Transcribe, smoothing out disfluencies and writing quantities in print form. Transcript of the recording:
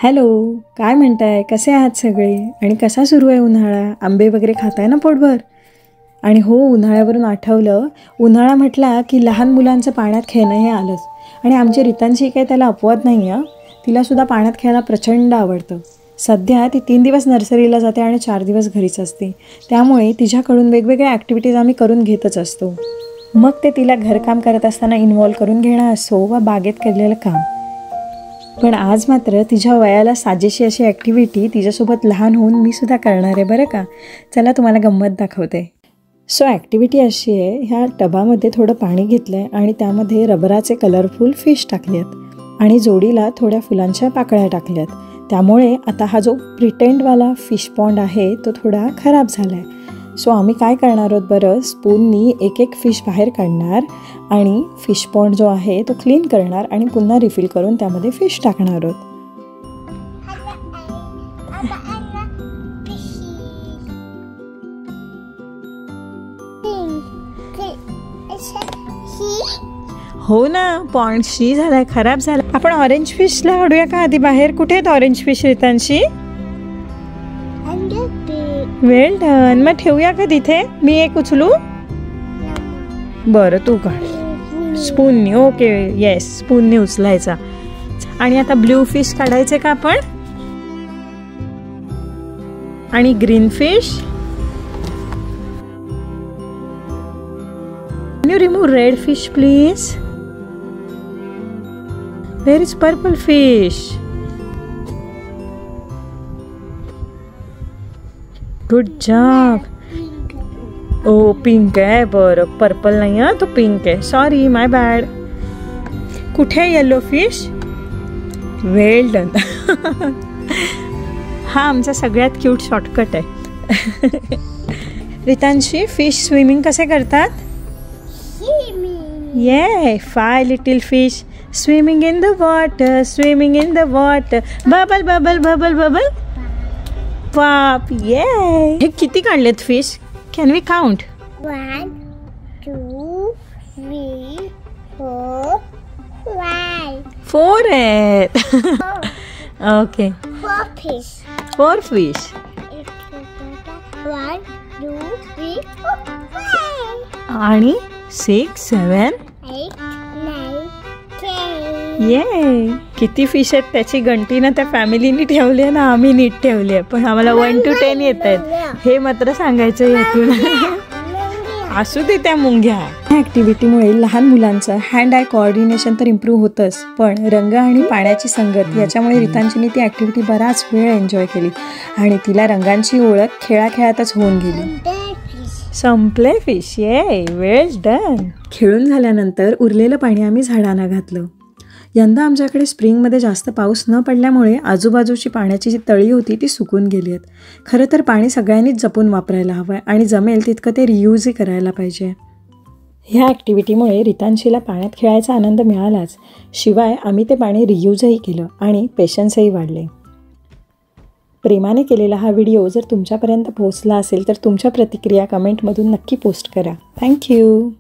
Hello, काय म्हणताय? कसे आहात सगळे? आणि कसा सुरू आहे उन्हाळा? आंबे वगैरे खाताय ना पोटभर? आणि हो, उन्हाळ्यावरून आठवलं, उन्हाळा म्हटला की लहान मुलांचं पाण्यात खेळणं हे आलंच. आणि आमची रितांशी काही त्याला अपवाद नाही आहे. तिलासुद्धा पाण्यात खेळायला प्रचंड आवडतं. सध्या ती 3 दिवस नर्सरीला जाते आणि 4 दिवस घरीच असते. त्यामुळे तिच्याकडून वेगवेगळ्या ॲक्टिव्हिटीज आम्ही करून घेतच असतो. मग ते तिला घरकाम करत असताना इन्व्हॉल्व करून घेणं असो वा बागेत केलेलं काम. पण आज मात्र तिच्या वयाला साजेशी अशी ॲक्टिव्हिटी तिच्यासोबत लहान होऊन मी सुद्धा करणार आहे बरं का. चला तुम्हाला गंमत दाखवते. सो ॲक्टिव्हिटी अशी आहे, ह्या टबामध्ये थोडं पाणी घेतलं आहे आणि त्यामध्ये रबराचे कलरफुल फिश टाकले आहेत आणि जोडीला थोड्या फुलांच्या पाकळ्या टाकल्यात. त्यामुळे आता हा जो प्रिटेंडवाला फिश पॉन्ड आहे तो थोडा खराब झाला आहे. सो आम्ही काय करणार आहोत बरं, स्पूननी एक एक फिश बाहेर काढणार आणि फिश पॉन्ड जो आहे तो क्लीन करणार आणि पुन्हा रिफिल करून त्यामध्ये फिश टाकणार आहोत. हो ना, पॉन्ड शी झालाय, खराब झाला. आपण ऑरेंज फिशला काढूया का आधी बाहेर? कुठे आहेत ऑरेंज फिश रितांशी? वेल डन. मग ठेवूया का तिथे? मी एक उचलू? बरं, तू काढ स्पूननी. ओके, येस, स्पूननी उचलायचा. आणि आता ब्ल्यू फिश काढायचे का आपण? आणि green fish. Can you remove red fish please? Where is purple fish? Good job. Oh, pink आहे. बरं, पर्पल नाही आहे, तो पिंक आहे. सॉरी, माय बॅड. कुठे आहे येलो फिश? वेल डन. हा आमचा सगळ्यात क्यूट शॉर्टकट आहे. रितांशी, फिश स्विमिंग कसे करतात? Yeah, 5 little fish swimming in the water, swimming in the water. Bubble, bubble, bubble, bubble. Pop, yay! हे किती काढलेत फिश? Can we count? 1, 2, 3, 4, 5. 4 आहेत. Okay. 4 fish. 4 fish. 1, 2, 3, 4, 5. आणि 6, 7, 8, 9, 10. ये किती फिश आहेत त्याची गणती ना त्या फॅमिलीनी ठेवली आहे ना, आम्ही नीट ठेवली आहे. पण आम्हाला 1 to 10 येत आहेत हे मात्र सांगायचं यातून. असू दे त्या मुंग्या. ह्या ॲक्टिव्हिटीमुळे लहान मुलांचं हँड आय कोऑर्डिनेशन तर इम्प्रूव्ह होतंच, पण रंग आणि पाण्याची संगत याच्यामुळे रितांशीने ती ॲक्टिव्हिटी बराच वेळ एन्जॉय केली आणि तिला रंगांची ओळख खेळाखेळातच होऊन गेली. संपले फिश. ये, वेल डन. खेळून झाल्यानंतर उरलेलं पाणी आम्ही झाडांना घातलं. यंदा आमच्याकडे स्प्रिंगमध्ये जास्त पाऊस न पडल्यामुळे आजूबाजूची पाण्याची जी तळी होती ती सुकून गेली आहेत. खरं तर पाणी सगळ्यांनीच जपून वापरायला हवं आहे आणि जमेल तितकं ते रियूजही करायला पाहिजे. ह्या ॲक्टिव्हिटीमुळे रितांशीला पाण्यात खेळायचा आनंद मिळालाच, शिवाय आम्ही ते पाणी रियूजही केलं आणि पेशन्सही वाढले. प्रेमाने केलेला हा व्हिडिओ जर तुमच्यापर्यंत पोहोचला असेल तर तुमच्या प्रतिक्रिया कमेंटमधून नक्की पोस्ट करा. थँक्यू.